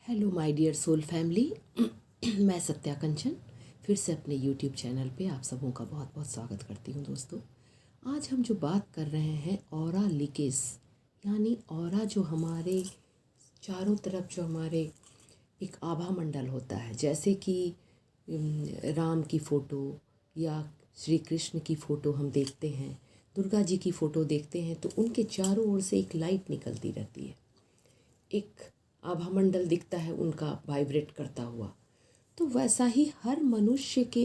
Hello my dear soul family. मैं सत्या कंचन फिर से अपने यूट्यूब चैनल पे आप सबों का बहुत बहुत स्वागत करती हूँ। दोस्तों, आज हम जो बात कर रहे हैं ऑरा लीकेज, यानी ऑरा जो हमारे चारों तरफ जो हमारे एक आभा मंडल होता है, जैसे कि राम की फ़ोटो या श्री कृष्ण की फ़ोटो हम देखते हैं, दुर्गा जी की फ़ोटो देखते हैं, तो उनके चारों ओर से एक लाइट निकलती रहती है, एक आभा मंडल दिखता है उनका वाइब्रेट करता हुआ। तो वैसा ही हर मनुष्य के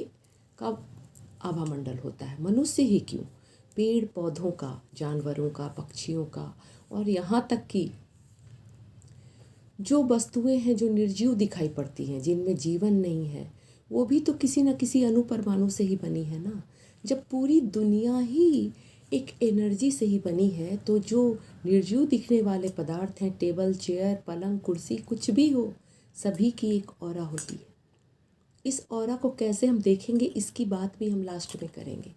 का आभा मंडल होता है। मनुष्य ही क्यों, पेड़ पौधों का, जानवरों का, पक्षियों का, और यहाँ तक कि जो वस्तुएं हैं जो निर्जीव दिखाई पड़ती हैं, जिनमें जीवन नहीं है, वो भी तो किसी न किसी अणु परमाणु से ही बनी है ना। जब पूरी दुनिया ही एक एनर्जी से ही बनी है, तो जो निर्जीव दिखने वाले पदार्थ हैं, टेबल, चेयर, पलंग, कुर्सी, कुछ भी हो, सभी की एक ऑरा होती है। इस ऑरा को कैसे हम देखेंगे, इसकी बात भी हम लास्ट में करेंगे।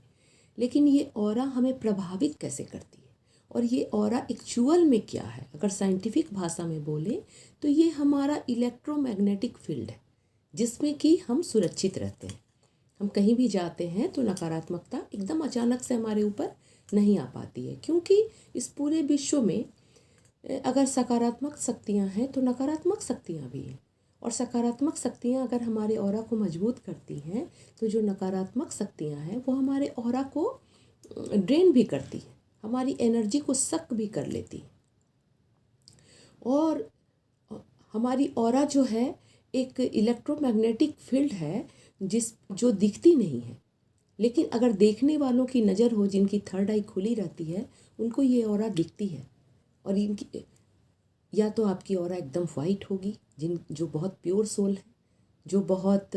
लेकिन ये ऑरा हमें प्रभावित कैसे करती है, और ये ऑरा एक्चुअल में क्या है, अगर साइंटिफिक भाषा में बोले तो ये हमारा इलेक्ट्रोमैग्नेटिक फील्ड है, जिसमें कि हम सुरक्षित रहते हैं। हम कहीं भी जाते हैं तो नकारात्मकता एकदम अचानक से हमारे ऊपर नहीं आ पाती है, क्योंकि इस पूरे विश्व में अगर सकारात्मक शक्तियाँ हैं तो नकारात्मक शक्तियाँ भी हैं, और सकारात्मक शक्तियाँ अगर हमारे ऑरा को मजबूत करती हैं, तो जो नकारात्मक शक्तियाँ हैं वो हमारे ऑरा को ड्रेन भी करती हैं, हमारी एनर्जी को सक भी कर लेती हैं। और हमारी ऑरा जो है एक इलेक्ट्रोमैग्नेटिक फील्ड है, जो दिखती नहीं है, लेकिन अगर देखने वालों की नज़र हो, जिनकी थर्ड आई खुली रहती है, उनको ये ऑरा दिखती है। और इनकी या तो आपकी ऑरा एकदम वाइट होगी, जो बहुत प्योर सोल है, जो बहुत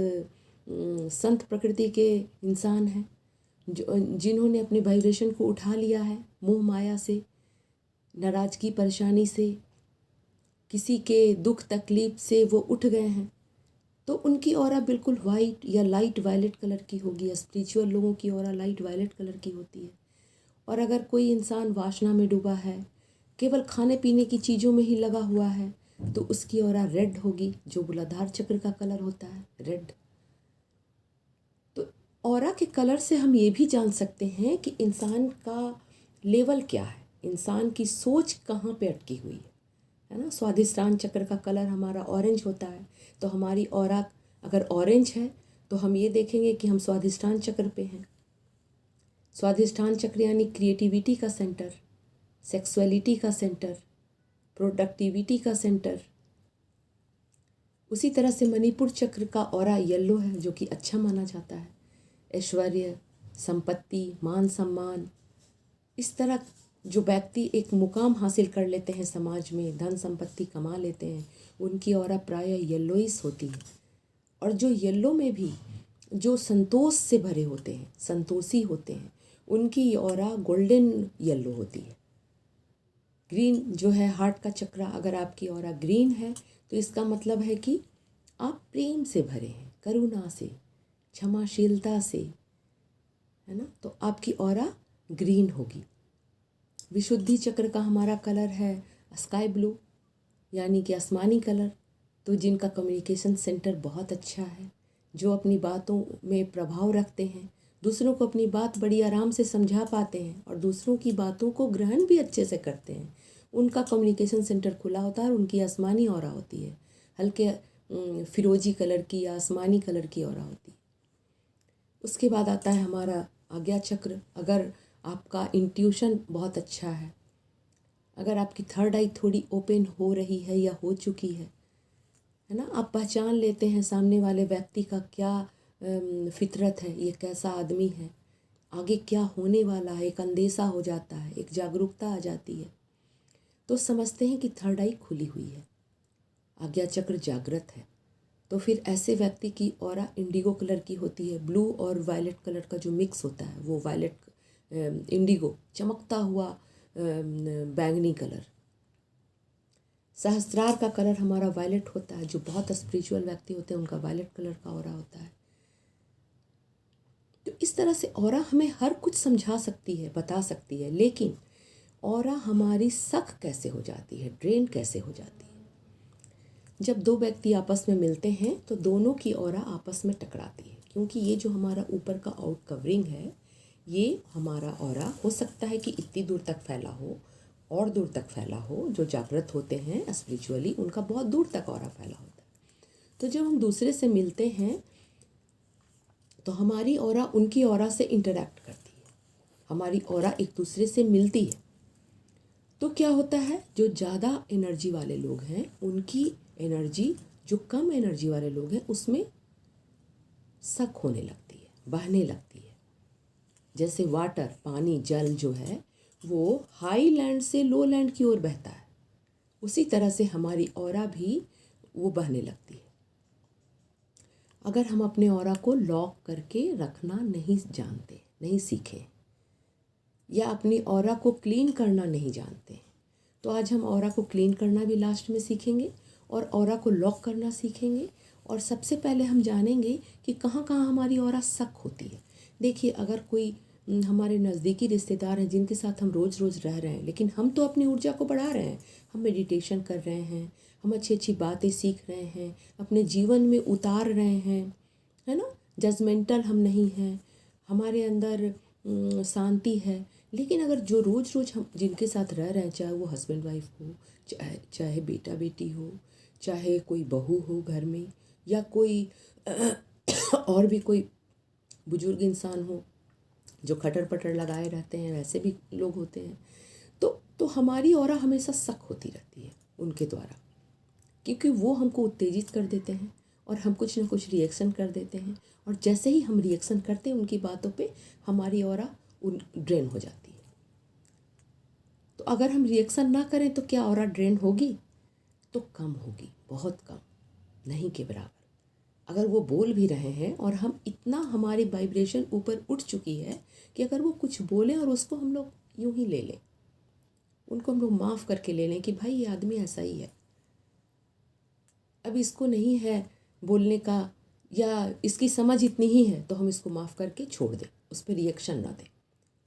संत प्रकृति के इंसान हैं, जिन्होंने अपने वाइब्रेशन को उठा लिया है, मोह माया से, नाराज़गी, परेशानी से, किसी के दुख तकलीफ से वो उठ गए हैं, तो उनकी ऑरा बिल्कुल वाइट या लाइट वायलेट कलर की होगी। या स्पिरिचुअल लोगों की ऑरा लाइट वायलेट कलर की होती है। और अगर कोई इंसान वासना में डूबा है, केवल खाने पीने की चीज़ों में ही लगा हुआ है, तो उसकी ऑरा रेड होगी, जो मूलाधार चक्र का कलर होता है, रेड। तो ऑरा के कलर से हम ये भी जान सकते हैं कि इंसान का लेवल क्या है, इंसान की सोच कहाँ पे अटकी हुई है ना। स्वादिष्टान चक्र का कलर हमारा ऑरेंज होता है, तो हमारी ऑरा अगर ऑरेंज है तो हम ये देखेंगे कि हम स्वादिष्टान चक्र पे हैं। स्वादिष्टान चक्र यानी क्रिएटिविटी का सेंटर, सेक्सुअलिटी का सेंटर, प्रोडक्टिविटी का सेंटर। उसी तरह से मणिपुर चक्र का ऑरा येलो है, जो कि अच्छा माना जाता है, ऐश्वर्य, संपत्ति, मान सम्मान। इस तरह जो व्यक्ति एक मुकाम हासिल कर लेते हैं समाज में, धन संपत्ति कमा लेते हैं, उनकी ऑरा प्रायः येलोइस होती है। और जो येलो में भी जो संतोष से भरे होते हैं, संतोषी होते हैं, उनकी ऑरा गोल्डन येलो होती है। ग्रीन जो है हार्ट का चक्र, अगर आपकी ऑरा ग्रीन है तो इसका मतलब है कि आप प्रेम से भरे हैं, करुणा से, क्षमाशीलता से, है ना, तो आपकी ऑरा ग्रीन होगी। विशुद्धि चक्र का हमारा कलर है स्काई ब्लू, यानी कि आसमानी कलर। तो जिनका कम्युनिकेशन सेंटर बहुत अच्छा है, जो अपनी बातों में प्रभाव रखते हैं, दूसरों को अपनी बात बड़ी आराम से समझा पाते हैं, और दूसरों की बातों को ग्रहण भी अच्छे से करते हैं, उनका कम्युनिकेशन सेंटर खुला होता है और उनकी आसमानी ऑरा होती है, हल्के फिरोजी कलर की या आसमानी कलर की ऑरा होती है। उसके बाद आता है हमारा आज्ञा चक्र। अगर आपका इंट्यूशन बहुत अच्छा है, अगर आपकी थर्ड आई थोड़ी ओपन हो रही है या हो चुकी है ना, आप पहचान लेते हैं सामने वाले व्यक्ति का क्या फितरत है, ये कैसा आदमी है, आगे क्या होने वाला है, एक अंदेशा हो जाता है, एक जागरूकता आ जाती है, तो समझते हैं कि थर्ड आई खुली हुई है, आज्ञा चक्र जागृत है। तो फिर ऐसे व्यक्ति की ऑरा इंडिगो कलर की होती है। ब्लू और वायलेट कलर का जो मिक्स होता है, वो वायलेट, इंडिगो, चमकता हुआ बैंगनी कलर। सहस्त्रार का कलर हमारा वायलेट होता है, जो बहुत स्पिरिचुअल व्यक्ति होते हैं उनका वायलेट कलर का ऑरा होता है। तो इस तरह से ऑरा हमें हर कुछ समझा सकती है, बता सकती है, लेकिन ऑरा हमारी सख कैसे हो जाती है, ड्रेन कैसे हो जाती है। जब दो व्यक्ति आपस में मिलते हैं तो दोनों की ऑरा आपस में टकराती है, क्योंकि ये जो हमारा ऊपर का आउट कवरिंग है, ये हमारा ऑरा हो सकता है कि इतनी दूर तक फैला हो और दूर तक फैला हो। जो जागृत होते हैं स्पिरिचुअली, उनका बहुत दूर तक ऑरा फैला होता है। तो जब हम दूसरे से मिलते हैं तो हमारी ऑरा उनकी ऑरा से इंटरैक्ट करती है, हमारी ऑरा एक दूसरे से मिलती है। तो क्या होता है, जो ज़्यादा एनर्जी वाले लोग हैं उनकी एनर्जी जो कम एनर्जी वाले लोग हैं उसमें सक होने लगती है, बहने लगती है। जैसे वाटर, पानी, जल जो है वो हाई लैंड से लो लैंड की ओर बहता है, उसी तरह से हमारी ऑरा भी वो बहने लगती है। अगर हम अपने ऑरा को लॉक करके रखना नहीं जानते, नहीं सीखें, या अपनी ऑरा को क्लीन करना नहीं जानते, तो आज हम ऑरा को क्लीन करना भी लास्ट में सीखेंगे और ऑरा को लॉक करना सीखेंगे। और सबसे पहले हम जानेंगे कि कहाँ कहाँ हमारी ऑरा सक होती है। देखिए, अगर कोई हमारे नज़दीकी रिश्तेदार हैं जिनके साथ हम रोज़ रोज़ रह रहे हैं, लेकिन हम तो अपनी ऊर्जा को बढ़ा रहे हैं, हम मेडिटेशन कर रहे हैं, हम अच्छी अच्छी बातें सीख रहे हैं, अपने जीवन में उतार रहे हैं, है ना, जजमेंटल हम नहीं हैं, हमारे अंदर शांति है। लेकिन अगर जो रोज़ रोज़ हम जिनके साथ रह रहे हैं, चाहे वो हस्बैंड वाइफ हो, चाहे बेटा बेटी हो, चाहे कोई बहू हो घर में, या कोई और भी कोई बुजुर्ग इंसान हो जो खटर पटर लगाए रहते हैं, वैसे भी लोग होते हैं, तो हमारी ऑरा हमेशा सक होती रहती है उनके द्वारा, क्योंकि वो हमको उत्तेजित कर देते हैं और हम कुछ ना कुछ रिएक्शन कर देते हैं। और जैसे ही हम रिएक्शन करते हैं उनकी बातों पे, हमारी ऑरा ड्रेन हो जाती है। तो अगर हम रिएक्शन ना करें तो क्या ऑरा ड्रेन होगी? तो कम होगी, बहुत कम, नहीं के बराबर। अगर वो बोल भी रहे हैं और हम इतना, हमारी वाइब्रेशन ऊपर उठ चुकी है कि अगर वो कुछ बोलें और उसको हम लोग यूं ही ले लें, उनको हम लोग माफ़ करके ले लें कि भाई ये आदमी ऐसा ही है, अब इसको नहीं है बोलने का, या इसकी समझ इतनी ही है, तो हम इसको माफ़ करके छोड़ दें, उस पर रिएक्शन ना दें।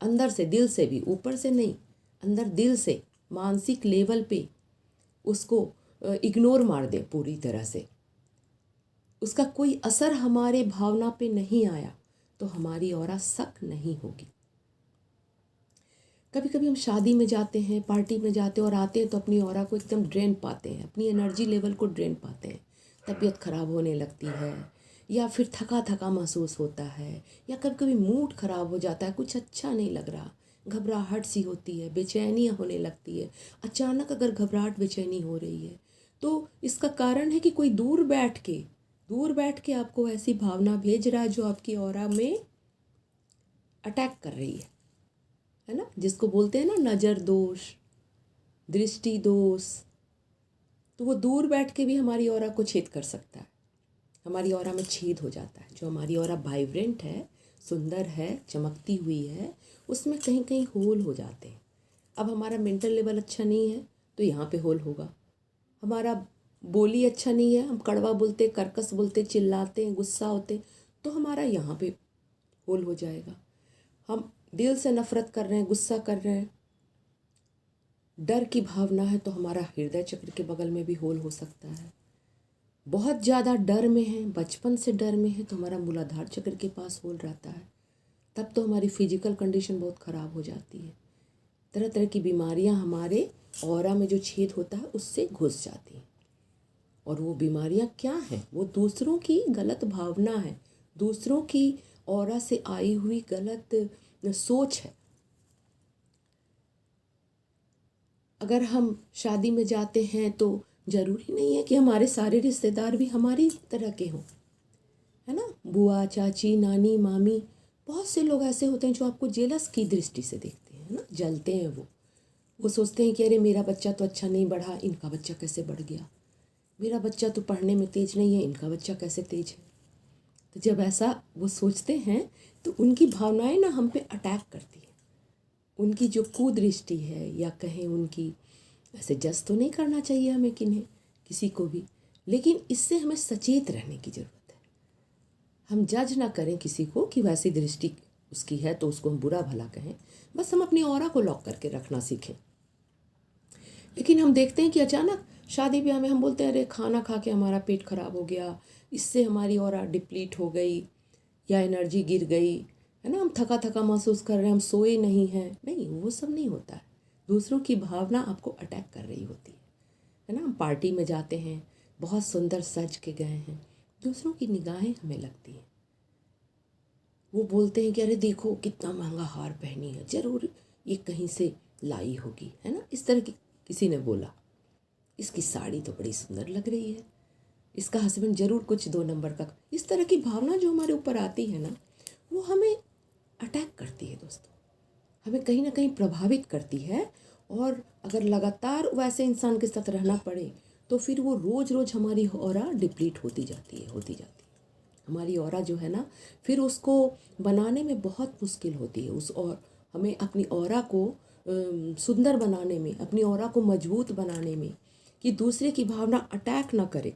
अंदर से, दिल से भी, ऊपर से नहीं, अंदर दिल से, मानसिक लेवल पे उसको इग्नोर मार दें पूरी तरह से। उसका कोई असर हमारे भावना पे नहीं आया तो हमारी ऑरा सक नहीं होगी। कभी कभी हम शादी में जाते हैं, पार्टी में जाते हैं और आते हैं तो अपनी ऑरा को एकदम ड्रेन पाते हैं, अपनी एनर्जी लेवल को ड्रेन पाते हैं, तबीयत ख़राब होने लगती है, या फिर थका थका महसूस होता है, या कभी कभी मूड ख़राब हो जाता है, कुछ अच्छा नहीं लग रहा, घबराहट सी होती है, बेचैनियाँ होने लगती है। अचानक अगर घबराहट बेचैनी हो रही है तो इसका कारण है कि कोई दूर बैठ के आपको ऐसी भावना भेज रहा है जो आपकी ऑरा में अटैक कर रही है ना, जिसको बोलते हैं ना नज़र दोष, दृष्टि दोष। तो वो दूर बैठ के भी हमारी ऑरा को छेद कर सकता है, हमारी ऑरा में छेद हो जाता है। जो हमारी ऑरा वाइब्रेंट है, सुंदर है, चमकती हुई है, उसमें कहीं कहीं होल हो जाते हैं। अब हमारा मेंटल लेवल अच्छा नहीं है तो यहाँ पे होल होगा, हमारा बोली अच्छा नहीं है, हम कड़वा बोलते, कर्कश बोलते, चिल्लाते हैं, गुस्सा होते, तो हमारा यहाँ पे होल हो जाएगा। हम दिल से नफरत कर रहे हैं, गुस्सा कर रहे हैं, डर की भावना है, तो हमारा हृदय चक्र के बगल में भी होल हो सकता है। बहुत ज़्यादा डर में है, बचपन से डर में है, तो हमारा मूलाधार चक्र के पास होल रहता है, तब तो हमारी फिजिकल कंडीशन बहुत ख़राब हो जाती है। तरह तरह की बीमारियां हमारे ऑरा में जो छेद होता है उससे घुस जाती हैं। और वो बीमारियां क्या हैं? वो दूसरों की गलत भावना है, दूसरों की ऑरा से आई हुई गलत सोच है। अगर हम शादी में जाते हैं तो ज़रूरी नहीं है कि हमारे सारे रिश्तेदार भी हमारी तरह के हों, है ना। बुआ, चाची, नानी, मामी, बहुत से लोग ऐसे होते हैं जो आपको जेलस की दृष्टि से देखते हैं, ना, जलते हैं। वो सोचते हैं कि अरे मेरा बच्चा तो अच्छा नहीं बढ़ा, इनका बच्चा कैसे बढ़ गया, मेरा बच्चा तो पढ़ने में तेज नहीं है, इनका बच्चा कैसे तेज है। तो जब ऐसा वो सोचते हैं तो उनकी भावनाएं ना हम पे अटैक करती हैं। उनकी जो कुदृष्टि है, या कहें उनकी, ऐसे जज तो नहीं करना चाहिए हमें किसी को भी, लेकिन इससे हमें सचेत रहने की ज़रूरत है। हम जज ना करें किसी को कि वैसी दृष्टि उसकी है तो उसको हम बुरा भला कहें, बस हम अपनी ऑरा को लॉक करके रखना सीखें। लेकिन हम देखते हैं कि अचानक शादी ब्याह में हम बोलते हैं अरे खाना खा के हमारा पेट खराब हो गया, इससे हमारी ऑरा डिप्लीट हो गई या एनर्जी गिर गई, है ना, हम थका थका महसूस कर रहे हैं, हम सोए नहीं हैं। नहीं, वो सब नहीं होता है। दूसरों की भावना आपको अटैक कर रही होती है ना। हम पार्टी में जाते हैं, बहुत सुंदर सज के गए हैं, दूसरों की निगाहें हमें लगती हैं। वो बोलते हैं कि अरे देखो कितना महंगा हार पहनी है, ज़रूर ये कहीं से लाई होगी, है ना। इस तरह की किसी ने बोला, इसकी साड़ी तो बड़ी सुंदर लग रही है, इसका हस्बैंड ज़रूर कुछ 2 नंबर का। इस तरह की भावना जो हमारे ऊपर आती है ना, वो हमें अटैक करती है दोस्तों, हमें कहीं ना कहीं प्रभावित करती है। और अगर लगातार वैसे इंसान के साथ रहना पड़े तो फिर वो रोज़ रोज़ हमारी ऑरा डिप्लीट होती जाती है, होती जाती है। हमारी ऑरा जो है ना, फिर उसको बनाने में बहुत मुश्किल होती है। और हमें अपनी ऑरा को सुंदर बनाने में, अपनी ऑरा को मजबूत बनाने में, कि दूसरे की भावना अटैक ना करे,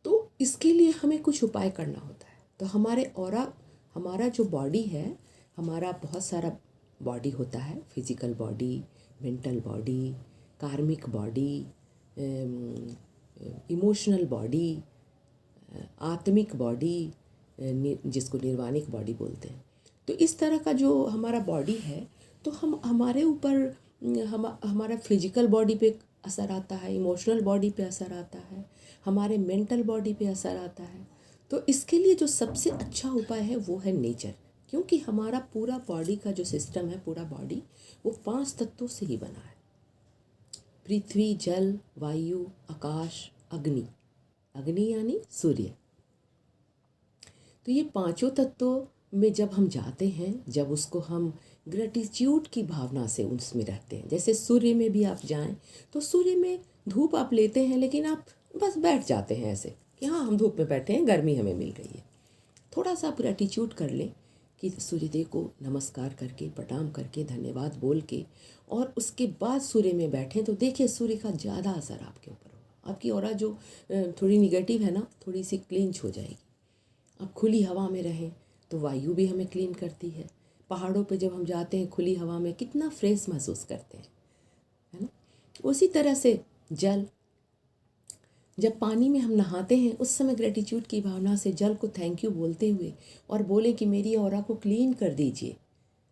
तो इसके लिए हमें कुछ उपाय करना होता है। तो हमारे ऑरा, हमारा जो बॉडी है, हमारा बहुत सारा बॉडी होता है, फिजिकल बॉडी, मेंटल बॉडी, कार्मिक बॉडी, इमोशनल बॉडी, आत्मिक बॉडी, जिसको निर्वाणिक बॉडी बोलते हैं। तो इस तरह का जो हमारा बॉडी है, तो हम हमारे ऊपर हमारा फिजिकल बॉडी पे असर आता है, इमोशनल बॉडी पे असर आता है, हमारे मेंटल बॉडी पे असर आता है। तो इसके लिए जो सबसे अच्छा उपाय है वो है नेचर, क्योंकि हमारा पूरा बॉडी का जो सिस्टम है, पूरा बॉडी वो 5 तत्वों से ही बना है। पृथ्वी, जल, वायु, आकाश, अग्नि। अग्नि यानी सूर्य। तो ये 5 तत्वों में जब हम जाते हैं, जब उसको हम ग्रेटिट्यूड की भावना से उसमें रहते हैं, जैसे सूर्य में भी आप जाएं तो सूर्य में धूप आप लेते हैं, लेकिन आप बस बैठ जाते हैं ऐसे कि हाँ हम धूप में बैठे हैं, गर्मी हमें मिल रही है। थोड़ा सा आप ग्रेटिट्यूड कर लें कि सूर्यदेव को नमस्कार करके, प्रणाम करके, धन्यवाद बोल के, और उसके बाद सूर्य में बैठें, तो देखिए सूर्य का ज़्यादा असर आपके ऊपर होगा। आपकी ऑरा जो थोड़ी निगेटिव है ना, थोड़ी सी क्लींच हो जाएगी। आप खुली हवा में रहें तो वायु भी हमें क्लीन करती है। पहाड़ों पे जब हम जाते हैं खुली हवा में, कितना फ्रेश महसूस करते हैं, है ना। उसी तरह से जल, जब पानी में हम नहाते हैं उस समय ग्रेटिट्यूड की भावना से जल को थैंक यू बोलते हुए, और बोले कि मेरी ऑरा को क्लीन कर दीजिए।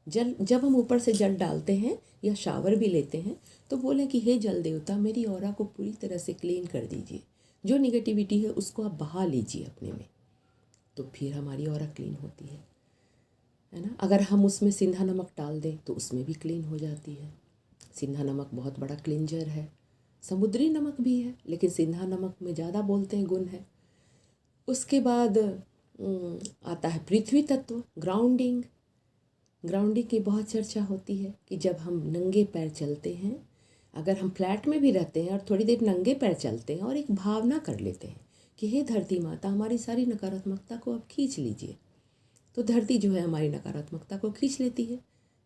जब हम ऊपर से जल डालते हैं या शावर भी लेते हैं तो बोलें कि हे जल देवता, मेरी ऑरा को पूरी तरह से क्लीन कर दीजिए, जो निगेटिविटी है उसको आप बहा लीजिए अपने में, तो फिर हमारी ऑरा क्लीन होती है ना। अगर हम उसमें सिंधा नमक डाल दें तो उसमें भी क्लीन हो जाती है। सिंधा नमक बहुत बड़ा क्लींजर है। समुद्री नमक भी है, लेकिन सिंधा नमक में ज़्यादा बोलते हैं गुण है। उसके बाद आता है पृथ्वी तत्व, ग्राउंडिंग। ग्राउंडिंग की बहुत चर्चा होती है कि जब हम नंगे पैर चलते हैं, अगर हम फ्लैट में भी रहते हैं और थोड़ी देर नंगे पैर चलते हैं और एक भावना कर लेते हैं कि हे धरती माता, हमारी सारी नकारात्मकता को आप खींच लीजिए, तो धरती जो है हमारी नकारात्मकता को खींच लेती है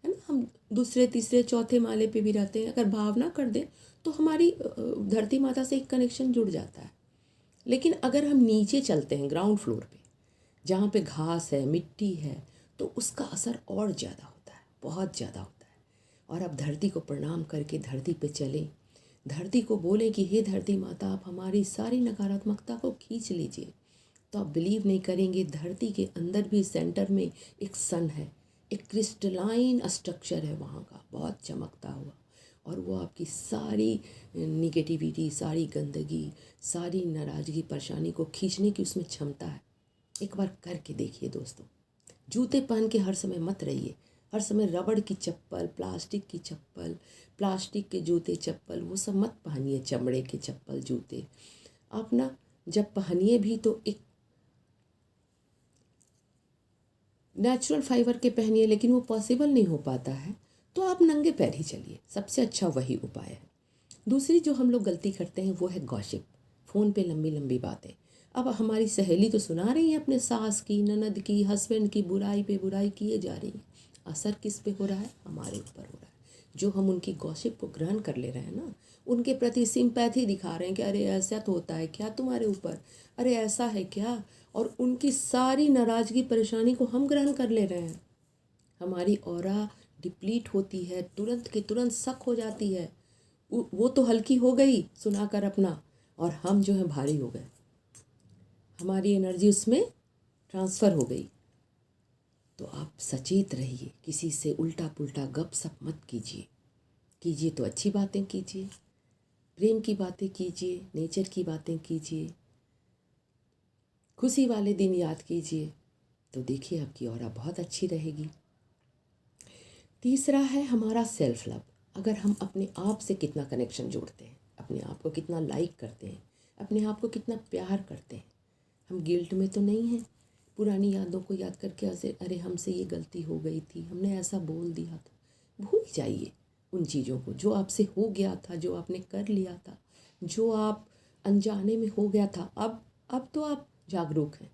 ना। हम दूसरे, तीसरे, चौथे माले पे भी रहते हैं, अगर भावना कर दें तो हमारी धरती माता से एक कनेक्शन जुड़ जाता है। लेकिन अगर हम नीचे चलते हैं, ग्राउंड फ्लोर पे, जहाँ पे घास है, मिट्टी है, तो उसका असर और ज़्यादा होता है, बहुत ज़्यादा होता है। और आप धरती को प्रणाम करके धरती पे चलें, धरती को बोलें कि हे धरती माता, आप हमारी सारी नकारात्मकता को खींच लीजिए, तो आप बिलीव नहीं करेंगे, धरती के अंदर भी सेंटर में एक सन है, एक क्रिस्टलाइन स्ट्रक्चर है वहाँ का, बहुत चमकता हुआ, और वो आपकी सारी निगेटिविटी, सारी गंदगी, सारी नाराज़गी, परेशानी को खींचने की उसमें क्षमता है। एक बार करके देखिए दोस्तों। जूते पहन के हर समय मत रहिए, हर समय रबड़ की चप्पल, प्लास्टिक की चप्पल, प्लास्टिक के जूते चप्पल, वो सब मत पहनिए, चमड़े के चप्पल जूते। आप ना जब पहनिए भी तो एक नेचुरल फाइबर के पहनिए, लेकिन वो पॉसिबल नहीं हो पाता है तो आप नंगे पैर ही चलिए, सबसे अच्छा वही उपाय है। दूसरी जो हम लोग गलती करते हैं वो है गॉसिप, फ़ोन पे लंबी लंबी बातें। अब हमारी सहेली तो सुना रही है अपने सास की, ननद की, हस्बैंड की बुराई पे बुराई किए जा रही है। असर किस पे हो रहा है? हमारे ऊपर हो रहा है। जो हम उनकी गॉसिप को ग्रहण कर ले रहे हैं ना, उनके प्रति सिंपैथी दिखा रहे हैं कि अरे ऐसा तो होता है क्या तुम्हारे ऊपर, अरे ऐसा है क्या, और उनकी सारी नाराज़गी, परेशानी को हम ग्रहण कर ले रहे हैं। हमारी ऑरा डिप्लीट होती है, तुरंत के तुरंत शक हो जाती है, वो तो हल्की हो गई सुनाकर अपना, और हम जो है भारी हो गए, हमारी एनर्जी उसमें ट्रांसफ़र हो गई। तो आप सचेत रहिए, किसी से उल्टा पुल्टा गप सप मत कीजिए। कीजिए तो अच्छी बातें कीजिए, प्रेम की बातें कीजिए, नेचर की बातें कीजिए, खुशी वाले दिन याद कीजिए, तो देखिए आपकी ऑरा बहुत अच्छी रहेगी। तीसरा है हमारा सेल्फ लव। अगर हम अपने आप से कितना कनेक्शन जोड़ते हैं, अपने आप को कितना लाइक करते हैं, अपने आप को कितना प्यार करते हैं, हम गिल्ट में तो नहीं हैं पुरानी यादों को याद करके ऐसे अरे हमसे ये गलती हो गई थी, हमने ऐसा बोल दिया था। भूल जाइए उन चीज़ों को जो आपसे हो गया था, जो आपने कर लिया था, जो आप अनजाने में हो गया था। अब तो आप जागरूक हैं,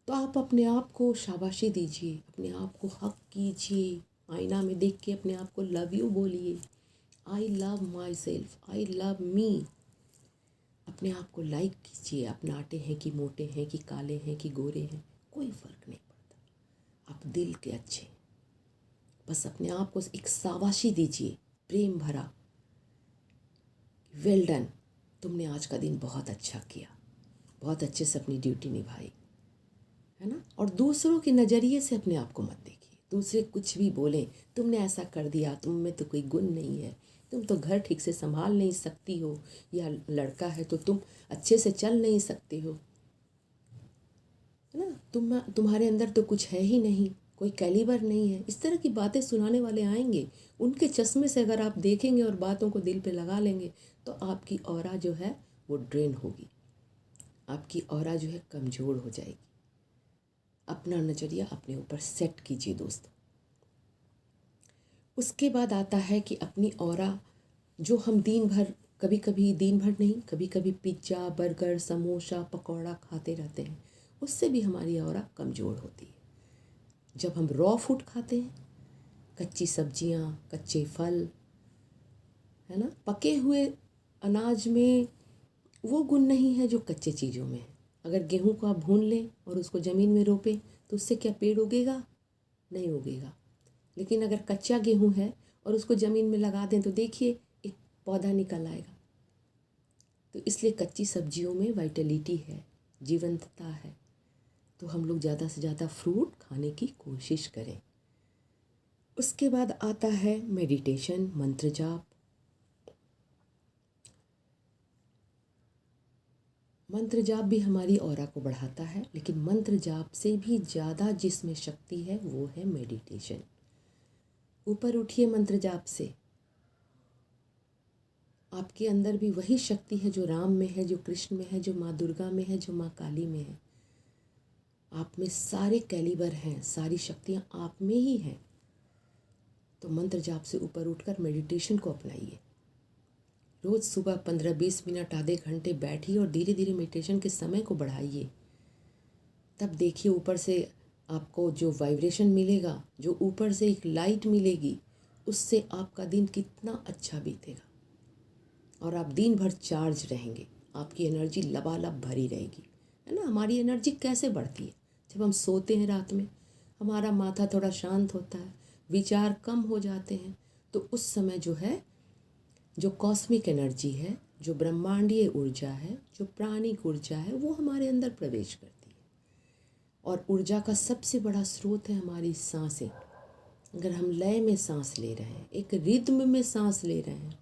तो आप अपने आप को शाबाशी दीजिए, अपने आप को हक कीजिए, आईना में देख के अपने आप को लव यू बोलिए, I love my self, I love me. अपने आप को लाइक कीजिए। आप नाटे हैं कि मोटे हैं कि काले हैं कि गोरे हैं, कोई फ़र्क नहीं पड़ता, आप दिल के अच्छे हैं। बस अपने आप को एक शाबाशी दीजिए, प्रेम भरा, वेल डन, तुमने आज का दिन बहुत अच्छा किया, बहुत अच्छे से अपनी ड्यूटी निभाई, है ना। और दूसरों के नज़रिए से अपने आप को मत देखिए। दूसरे कुछ भी बोलें, तुमने ऐसा कर दिया, तुम में तो कोई गुण नहीं है, तुम तो घर ठीक से संभाल नहीं सकती हो, या लड़का है तो तुम अच्छे से चल नहीं सकते हो, है ना। तुम्हारे अंदर तो कुछ है ही नहीं, कोई कैलिबर नहीं है। इस तरह की बातें सुनाने वाले आएंगे, उनके चश्मे से अगर आप देखेंगे और बातों को दिल पे लगा लेंगे तो आपकी ऑरा जो है वो ड्रेन होगी, आपकी ऑरा जो है कमज़ोर हो जाएगी। अपना नज़रिया अपने ऊपर सेट कीजिए दोस्तों। उसके बाद आता है कि अपनी ऑरा जो हम दिन भर, कभी कभी दिन भर नहीं, कभी कभी पिज्ज़ा बर्गर समोसा पकौड़ा खाते रहते हैं, उससे भी हमारी ऑरा कमज़ोर होती है। जब हम रॉ फूड खाते हैं, कच्ची सब्जियां, कच्चे फल, है ना, पके हुए अनाज में वो गुण नहीं है जो कच्चे चीज़ों में है। अगर गेहूं को आप भून लें और उसको ज़मीन में रोपें तो उससे क्या पेड़ उगेगा? नहीं उगेगा। लेकिन अगर कच्चा गेहूं है और उसको ज़मीन में लगा दें तो देखिए एक पौधा निकल आएगा। तो इसलिए कच्ची सब्जियों में वाइटलिटी है, जीवंतता है। तो हम लोग ज़्यादा से ज़्यादा फ्रूट खाने की कोशिश करें। उसके बाद आता है मेडिटेशन, मंत्र जाप। मंत्र जाप भी हमारी ऑरा को बढ़ाता है, लेकिन मंत्र जाप से भी ज़्यादा जिसमें शक्ति है वो है मेडिटेशन। ऊपर उठिए मंत्र जाप से, आपके अंदर भी वही शक्ति है जो राम में है, जो कृष्ण में है, जो माँ दुर्गा में है, जो माँ काली में है। आप में सारे कैलिबर हैं, सारी शक्तियाँ आप में ही हैं। तो मंत्र जाप से ऊपर उठकर मेडिटेशन को अपनाइए। रोज़ सुबह 15-20 मिनट, आधे घंटे बैठिए और धीरे धीरे मेडिटेशन के समय को बढ़ाइए। तब देखिए ऊपर से आपको जो वाइब्रेशन मिलेगा, जो ऊपर से एक लाइट मिलेगी, उससे आपका दिन कितना अच्छा बीतेगा और आप दिन भर चार्ज रहेंगे। आपकी एनर्जी लबालब भरी रहेगी, है ना। हमारी एनर्जी कैसे बढ़ती है? जब हम सोते हैं रात में, हमारा माथा थोड़ा शांत होता है, विचार कम हो जाते हैं, तो उस समय जो है, जो कॉस्मिक एनर्जी है, जो ब्रह्मांडीय ऊर्जा है, जो प्राणिक ऊर्जा है, वो हमारे अंदर प्रवेश करती है। और ऊर्जा का सबसे बड़ा स्रोत है हमारी सांसें। अगर हम लय में सांस ले रहे हैं, एक रिद्म में सांस ले रहे हैं,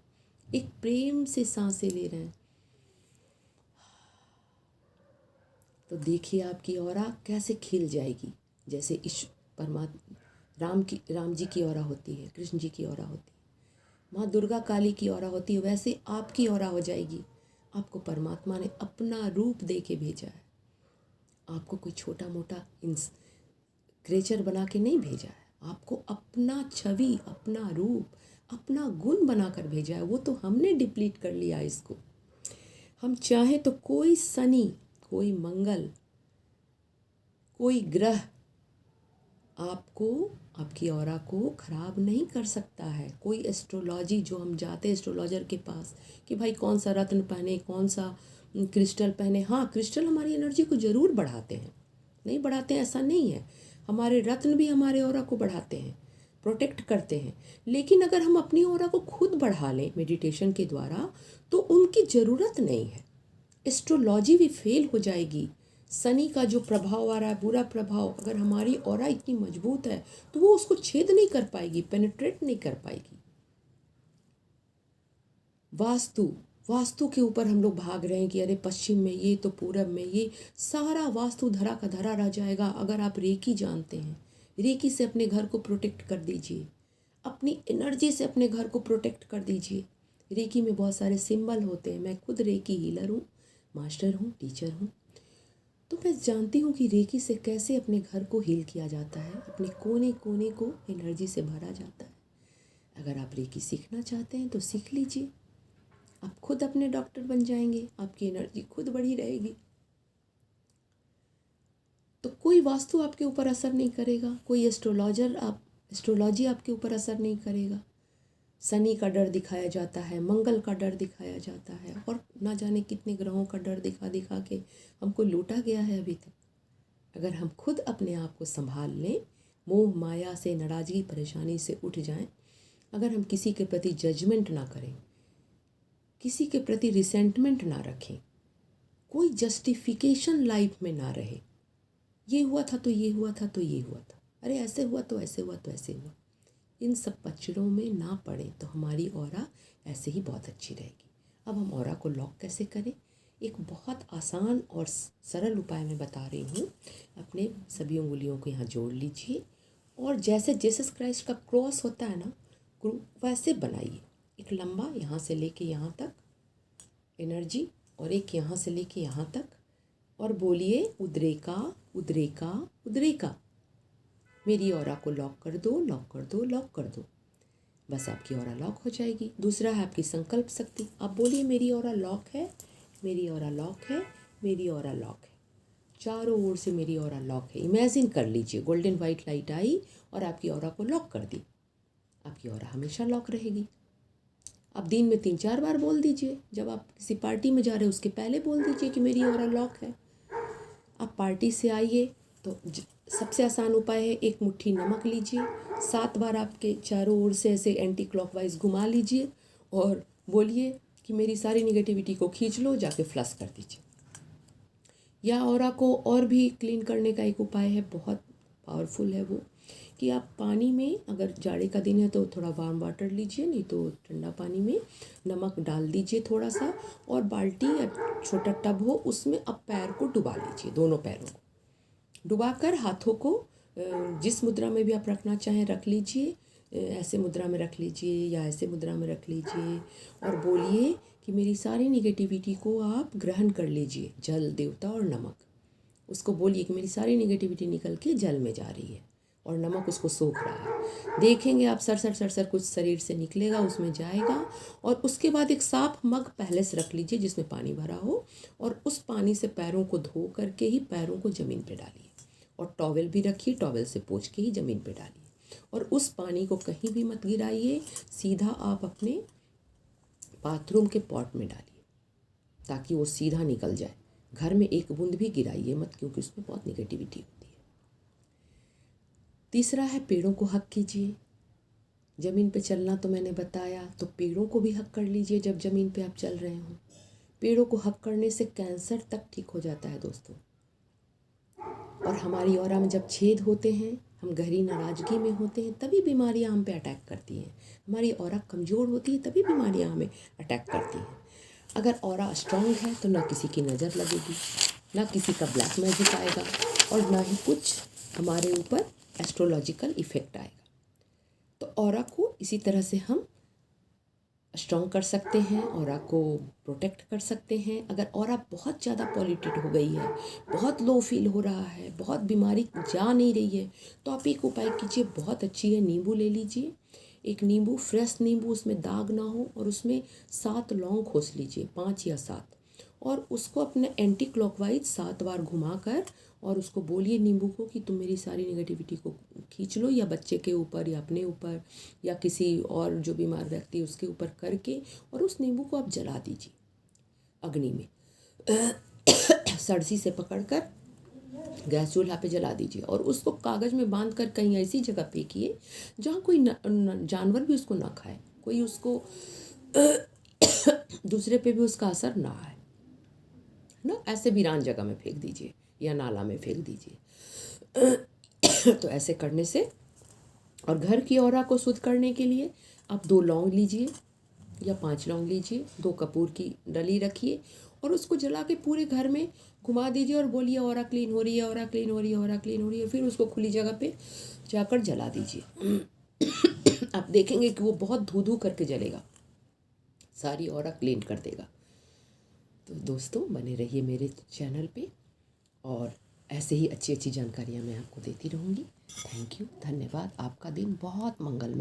एक प्रेम से सांसें ले रहे हैं, तो देखिए आपकी ऑरा कैसे खिल जाएगी। जैसे इस परमात्मा राम जी की ऑरा होती है, कृष्ण जी की ऑरा होती है, माँ दुर्गा काली की ऑरा होती है, वैसे आपकी ऑरा हो जाएगी। आपको परमात्मा ने अपना रूप दे के भेजा है, आपको कोई छोटा मोटा क्रिएचर बना के नहीं भेजा है, आपको अपना छवि, अपना रूप, अपना गुण बनाकर भेजा है। वो तो हमने डिप्लीट कर लिया इसको। हम चाहे तो कोई शनि, कोई मंगल, कोई ग्रह आपको, आपकी ऑरा को ख़राब नहीं कर सकता है। कोई एस्ट्रोलॉजी, जो हम जाते हैं एस्ट्रोलॉजर के पास कि भाई कौन सा रत्न पहने, कौन सा क्रिस्टल पहने। हाँ, क्रिस्टल हमारी एनर्जी को ज़रूर बढ़ाते हैं, नहीं बढ़ाते हैं ऐसा नहीं है। हमारे रत्न भी हमारे ऑरा को बढ़ाते हैं। प्रोटेक्ट करते हैं। लेकिन अगर हम अपनी ऑरा को खुद बढ़ा लें मेडिटेशन के द्वारा तो उनकी ज़रूरत नहीं है। एस्ट्रोलॉजी भी फेल हो जाएगी। शनि का जो प्रभाव आ रहा है, बुरा प्रभाव, अगर हमारी ऑरा इतनी मजबूत है तो वो उसको छेद नहीं कर पाएगी, पेनिट्रेट नहीं कर पाएगी। वास्तु के ऊपर हम लोग भाग रहे हैं कि अरे पश्चिम में ये तो पूरब में ये, सारा वास्तु धरा का धरा रह जाएगा। अगर आप रेकी जानते हैं, रेकी से अपने घर को प्रोटेक्ट कर दीजिए, अपनी एनर्जी से अपने घर को प्रोटेक्ट कर दीजिए। रेकी में बहुत सारे सिंबल होते हैं। मैं खुद रेकी हीलर हूँ, मास्टर हूँ, टीचर हूँ, तो मैं जानती हूँ कि रेकी से कैसे अपने घर को हील किया जाता है, अपने कोने कोने को एनर्जी से भरा जाता है। अगर आप रेकी सीखना चाहते हैं तो सीख लीजिए। आप खुद अपने डॉक्टर बन जाएंगे, आपकी एनर्जी खुद बढ़ी रहेगी। तो कोई वास्तु आपके ऊपर असर नहीं करेगा, कोई एस्ट्रोलॉजी आपके ऊपर असर नहीं करेगा। शनि का डर दिखाया जाता है, मंगल का डर दिखाया जाता है, और ना जाने कितने ग्रहों का डर दिखा दिखा के हमको लूटा गया है अभी तक। अगर हम खुद अपने आप को संभाल लें, मोह माया से, नाराज़गी परेशानी से उठ जाएं, अगर हम किसी के प्रति जजमेंट ना करें, किसी के प्रति रिसेंटमेंट ना रखें, कोई जस्टिफिकेशन लाइफ में ना रहे, ये हुआ था तो ये हुआ था तो ये हुआ था, अरे ऐसे हुआ तो ऐसे हुआ तो ऐसे हुआ, इन सब पचड़ों में ना पड़े तो हमारी ऑरा ऐसे ही बहुत अच्छी रहेगी। अब हम ऑरा को लॉक कैसे करें, एक बहुत आसान और सरल उपाय मैं बता रही हूँ। अपने सभी उंगलियों को यहाँ जोड़ लीजिए और जैसे जीसस क्राइस्ट का क्रॉस होता है ना, वैसे बनाइए। एक लंबा यहाँ से लेके यहाँ तक एनर्जी और एक यहाँ से लेके यहाँ तक, और बोलिए उद्रेका उद्रेका उद्रेका। मेरी ऑरा को लॉक कर दो, लॉक कर दो, लॉक कर दो। बस आपकी ऑरा लॉक हो जाएगी। दूसरा है आपकी संकल्प शक्ति। आप बोलिए मेरी ऑरा लॉक है, मेरी ऑरा लॉक है, मेरी ऑरा लॉक है। चारों ओर से मेरी ऑरा लॉक है। इमेजिन कर लीजिए गोल्डन वाइट लाइट आई और आपकी ऑरा को लॉक कर दी। आपकी ऑरा हमेशा लॉक रहेगी। आप दिन में 3-4 बार बोल दीजिए। जब आप किसी पार्टी में जा रहे हो उसके पहले बोल दीजिए कि मेरी ऑरा लॉक है। आप पार्टी से आइए तो सबसे आसान उपाय है, एक मुट्ठी नमक लीजिए, 7 बार आपके चारों ओर से ऐसे एंटी क्लॉकवाइज घुमा लीजिए और बोलिए कि मेरी सारी निगेटिविटी को खींच लो, जाके फ्लश कर दीजिए। या ऑरा को और भी क्लीन करने का एक उपाय है, बहुत पावरफुल है वो, कि आप पानी में, अगर जाड़े का दिन है तो थोड़ा वार्म वाटर लीजिए, नहीं तो ठंडा पानी में नमक डाल दीजिए थोड़ा सा, और बाल्टी या छोटा टब हो उसमें आप पैर को डुबा लीजिए, दोनों पैरों को डुबाकर हाथों को जिस मुद्रा में भी आप रखना चाहें रख लीजिए। ऐसे मुद्रा में रख लीजिए या ऐसे मुद्रा में रख लीजिए और बोलिए कि मेरी सारी निगेटिविटी को आप ग्रहण कर लीजिए। जल देवता और नमक, उसको बोलिए कि मेरी सारी निगेटिविटी निकल के जल में जा रही है और नमक उसको सोख रहा है। देखेंगे आप सरसर कुछ शरीर से निकलेगा, उसमें जाएगा। और उसके बाद एक साफ मग पहले से रख लीजिए जिसमें पानी भरा हो, और उस पानी से पैरों को धो करके ही पैरों को ज़मीन पे डालिए, और टॉवेल भी रखिए, टॉवेल से पोंछ के ही ज़मीन पे डालिए, और उस पानी को कहीं भी मत गिराइए, सीधा आप अपने बाथरूम के पॉट में डालिए ताकि वो सीधा निकल जाए। घर में एक बूंद भी गिराइए मत, क्योंकि उसमें बहुत निगेटिविटी होती है। तीसरा है पेड़ों को हक कीजिए। ज़मीन पे चलना तो मैंने बताया, तो पेड़ों को भी हक कर लीजिए जब ज़मीन पे आप चल रहे हों। पेड़ों को हक करने से कैंसर तक ठीक हो जाता है दोस्तों। और हमारी ऑरा में जब छेद होते हैं, हम गहरी नाराज़गी में होते हैं, तभी बीमारियां हम पे अटैक करती हैं। हमारी ऑरा कमज़ोर होती है तभी बीमारियां हमें अटैक करती हैं। अगर ऑरा स्ट्रांग है तो ना किसी की नज़र लगेगी, ना किसी का ब्लैक मैजिक आएगा, और ना ही कुछ हमारे ऊपर एस्ट्रोलॉजिकल इफ़ेक्ट आएगा। तो ऑरा को इसी तरह से हम स्ट्रॉन्ग कर सकते हैं, ऑरा को प्रोटेक्ट कर सकते हैं। अगर ऑरा बहुत ज़्यादा पॉल्यूटेड हो गई है, बहुत लो फील हो रहा है, बहुत बीमारी जा नहीं रही है, तो आप एक उपाय कीजिए, बहुत अच्छी है, नींबू ले लीजिए। एक नींबू, फ्रेश नींबू, उसमें दाग ना हो, और उसमें 7 लौंग खोस लीजिए, 5 या 7, और उसको अपने एंटी क्लॉकवाइज 7 बार घुमाकर, और उसको बोलिए नींबू को कि तुम मेरी सारी नेगेटिविटी को खींच लो, या बच्चे के ऊपर या अपने ऊपर या किसी और जो बीमार व्यक्ति उसके ऊपर करके, और उस नींबू को आप जला दीजिए अग्नि में। सड़सी से पकड़कर गैस चूल्हा पे जला दीजिए और उसको कागज़ में बांध कर कहीं ऐसी जगह फेंकिए जहाँ कोई जानवर भी उसको ना खाए, कोई उसको दूसरे पे भी उसका असर ना आए, है ना। ऐसे वीरान जगह में फेंक दीजिए या नाला में फेंक दीजिए। तो ऐसे करने से, और घर की ऑरा को शुद्ध करने के लिए आप 2 लौंग लीजिए या 5 लौंग लीजिए, 2 कपूर की डली रखिए और उसको जला के पूरे घर में घुमा दीजिए और बोलिए ऑरा क्लीन हो रही है, ऑरा क्लीन हो रही है, ऑरा क्लीन हो रही है। फिर उसको खुली जगह पे जाकर जला दीजिए। आप देखेंगे कि वो बहुत धू धू करके जलेगा, सारी ऑरा क्लीन कर देगा। तो दोस्तों बने रहिए मेरे चैनल पे और ऐसे ही अच्छी अच्छी जानकारियाँ मैं आपको देती रहूँगी। थैंक यू, धन्यवाद। आपका दिन बहुत मंगलमय